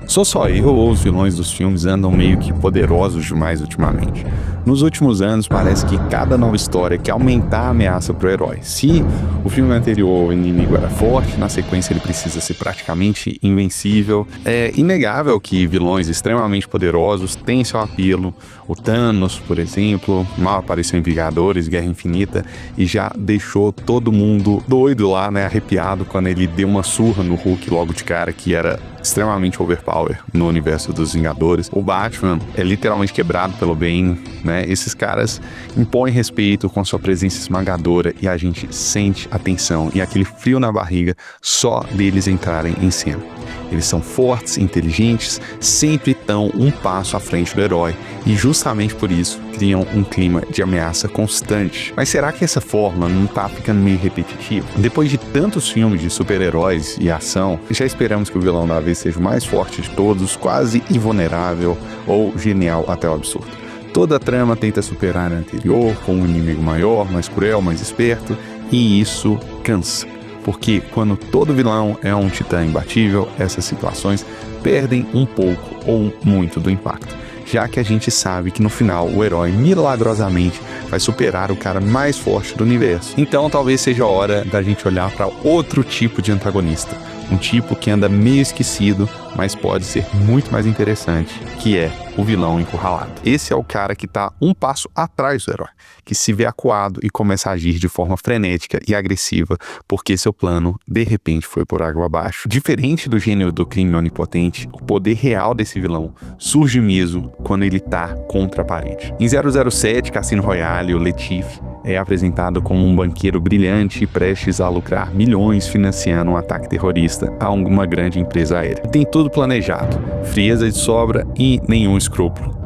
Sou só eu ou os vilões dos filmes andam meio que poderosos demais ultimamente? Nos últimos anos, parece que cada nova história quer aumentar a ameaça pro herói. Se o filme anterior o inimigo era forte, na sequência ele precisa ser praticamente invencível. É inegável que vilões extremamente poderosos têm seu apelo. O Thanos, por exemplo, mal apareceu em Vingadores, Guerra Infinita, e já deixou todo mundo doido lá, né, arrepiado, quando ele deu uma surra no Hulk logo de cara, que era extremamente overpower no universo dos Vingadores. O Batman é literalmente quebrado pelo Bane, né? Esses caras impõem respeito com sua presença esmagadora e a gente sente a tensão e aquele frio na barriga só deles entrarem em cena. Eles são fortes, inteligentes, sempre estão um passo à frente do herói e justamente por isso criam um clima de ameaça constante. Mas será que essa fórmula não tá ficando meio repetitiva? Depois de tantos filmes de super-heróis e ação, já esperamos que o vilão da vez seja o mais forte de todos, quase invulnerável ou genial até o absurdo. Toda a trama tenta superar a anterior, com um inimigo maior, mais cruel, mais esperto, e isso cansa. Porque quando todo vilão é um titã imbatível, essas situações perdem um pouco ou muito do impacto, já que a gente sabe que no final o herói milagrosamente vai superar o cara mais forte do universo. Então talvez seja a hora da gente olhar para outro tipo de antagonista, um tipo que anda meio esquecido, mas pode ser muito mais interessante, que é o vilão encurralado. Esse é o cara que tá um passo atrás do herói, que se vê acuado e começa a agir de forma frenética e agressiva, porque seu plano, de repente, foi por água abaixo. Diferente do gênio do crime onipotente, o poder real desse vilão surge mesmo quando ele tá contra a parede. Em 007, Cassino Royale, o Latif é apresentado como um banqueiro brilhante prestes a lucrar milhões financiando um ataque terrorista a uma grande empresa aérea. Tem tudo planejado, frieza de sobra e nenhum escrúpulo.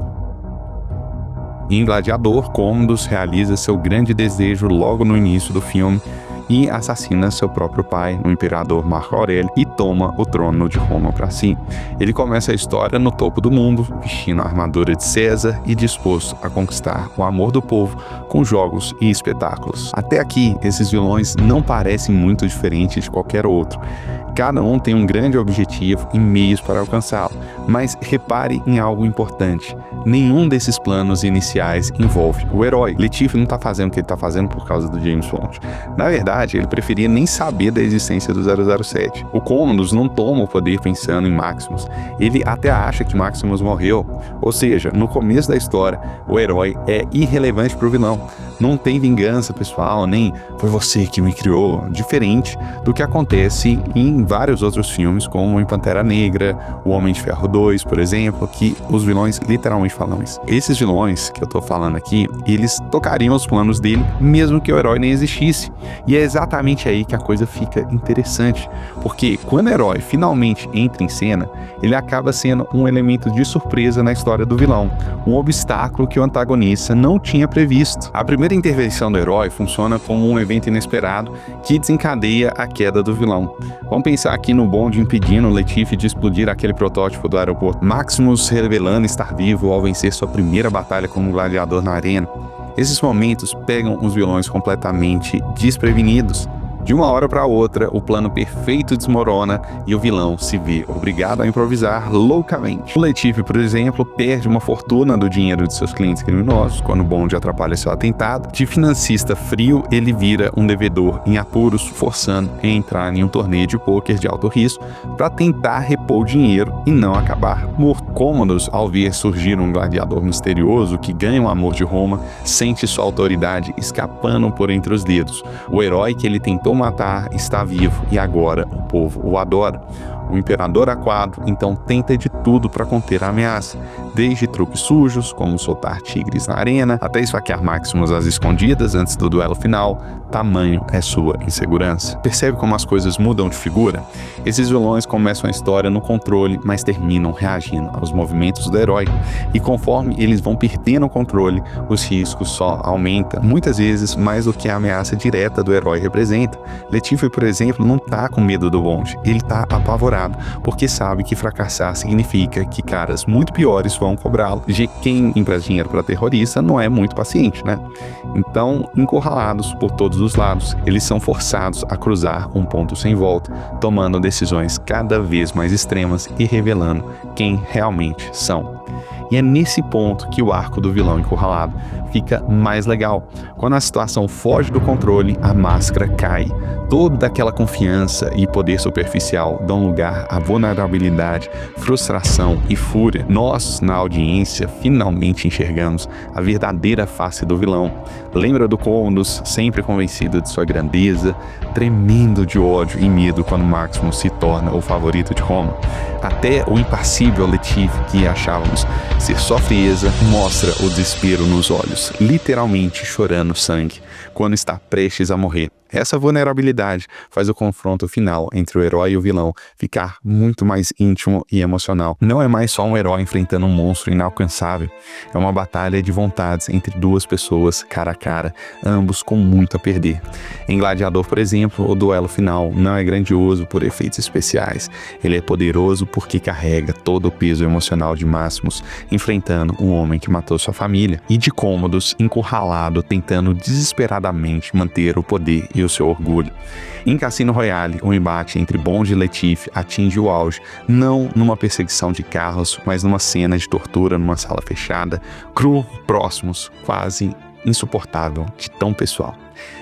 Em Gladiador, Commodus realiza seu grande desejo logo no início do filme e assassina seu próprio pai, o imperador Marco Aurélio, e toma o trono de Roma para si. Ele começa a história no topo do mundo, vestindo a armadura de César e disposto a conquistar o amor do povo com jogos e espetáculos. Até aqui, esses vilões não parecem muito diferentes de qualquer outro. Cada um tem um grande objetivo e meios para alcançá-lo, mas repare em algo importante. Nenhum desses planos iniciais envolve o herói. Latif não está fazendo o que ele está fazendo por causa do James Bond. Na verdade, ele preferia nem saber da existência do 007. O Commodus não toma o poder pensando em Maximus. Ele até acha que Maximus morreu. Ou seja, no começo da história, o herói é irrelevante para o vilão. Não tem vingança pessoal, nem foi você que me criou. Diferente do que acontece em vários outros filmes, como em Pantera Negra, o Homem de Ferro 2, por exemplo, que os vilões literalmente falam isso. Esses vilões que eu tô falando aqui, eles tocariam os planos dele, mesmo que o herói nem existisse. E é exatamente aí que a coisa fica interessante, porque quando o herói finalmente entra em cena, ele acaba sendo um elemento de surpresa na história do vilão, um obstáculo que o antagonista não tinha previsto. A primeira intervenção do herói funciona como um evento inesperado que desencadeia a queda do vilão. Vamos pensar aqui no Bond impedindo o Latif de explodir aquele protótipo do aeroporto, Maximus revelando estar vivo ao vencer sua primeira batalha como gladiador na arena. Esses momentos pegam os vilões completamente desprevenidos. De uma hora para outra, o plano perfeito desmorona e o vilão se vê obrigado a improvisar loucamente. O Latif, por exemplo, perde uma fortuna do dinheiro de seus clientes criminosos quando Bond atrapalha seu atentado. De financista frio, ele vira um devedor em apuros, forçando a entrar em um torneio de pôquer de alto risco para tentar repor o dinheiro e não acabar morto. Commodus, ao ver surgir um gladiador misterioso que ganha o amor de Roma, sente sua autoridade escapando por entre os dedos. O herói que ele tentou matar está vivo e agora o povo o adora. O imperador aquado então tenta de tudo para conter a ameaça, desde truques sujos, como soltar tigres na arena, até esfaquear Maximus às escondidas antes do duelo final. Tamanho é sua insegurança. Percebe como as coisas mudam de figura? Esses vilões começam a história no controle, mas terminam reagindo aos movimentos do herói. E conforme eles vão perdendo o controle, os riscos só aumentam, muitas vezes mais do que a ameaça direta do herói representa. Latif, por exemplo, não tá com medo do Bond, ele tá apavorado. determinado, porque sabe que fracassar significa que caras muito piores vão cobrá-lo. De quem empresta dinheiro para terrorista não é muito paciente, né? Então, encurralados por todos os lados, eles são forçados a cruzar um ponto sem volta, tomando decisões cada vez mais extremas e revelando quem realmente são. E é nesse ponto que o arco do vilão encurralado fica mais legal. Quando a situação foge do controle, a máscara cai. Toda aquela confiança e poder superficial dão lugar à vulnerabilidade, frustração e fúria. Nós, na audiência, finalmente enxergamos a verdadeira face do vilão. Lembra do Commodus, sempre convencido de sua grandeza, tremendo de ódio e medo quando Maximus se torna o favorito de Roma? Até o impassível Letife, que achávamos ser só frieza, mostra o desespero nos olhos, literalmente chorando sangue, quando está prestes a morrer. Essa vulnerabilidade faz o confronto final entre o herói e o vilão ficar muito mais íntimo e emocional. Não é mais só um herói enfrentando um monstro inalcançável. É uma batalha de vontades entre duas pessoas, cara a cara, ambos com muito a perder. Em Gladiador, por exemplo, o duelo final não é grandioso por efeitos especiais. Ele é poderoso porque carrega todo o peso emocional de Maximus, enfrentando um homem que matou sua família, e de Commodus encurralado, tentando desesperadamente manter o poder e o seu orgulho. Em Cassino Royale, o embate entre Bond e Letife atinge o auge, não numa perseguição de carros, mas numa cena de tortura numa sala fechada, cru, próximos, quase insuportável, de tão pessoal.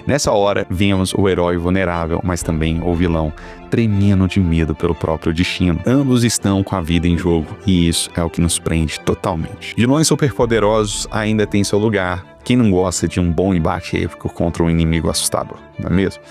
Nessa hora, vemos o herói vulnerável, mas também o vilão, tremendo de medo pelo próprio destino. Ambos estão com a vida em jogo, e isso é o que nos prende totalmente. Vilões superpoderosos ainda têm seu lugar. Quem não gosta de um bom embate épico contra um inimigo assustador, não é mesmo?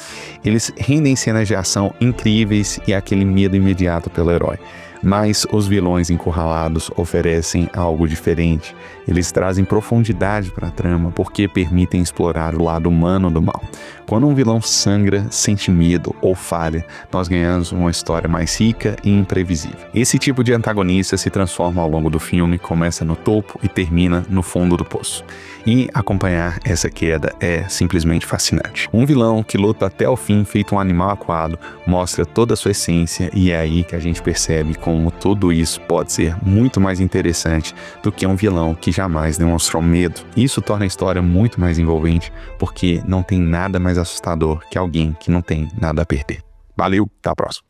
Eles rendem cenas de ação incríveis e aquele medo imediato pelo herói. Mas os vilões encurralados oferecem algo diferente. Eles trazem profundidade para a trama porque permitem explorar o lado humano do mal. Quando um vilão sangra, sente medo ou falha, nós ganhamos uma história mais rica e imprevisível. Esse tipo de antagonista se transforma ao longo do filme, começa no topo e termina no fundo do poço. E acompanhar essa queda é simplesmente fascinante. Um vilão que luta até o fim feito um animal aquado, mostra toda a sua essência, e é aí que a gente percebe como tudo isso pode ser muito mais interessante do que um vilão que jamais demonstrou medo. Isso torna a história muito mais envolvente, porque não tem nada mais assustador que alguém que não tem nada a perder. Valeu, até a próxima.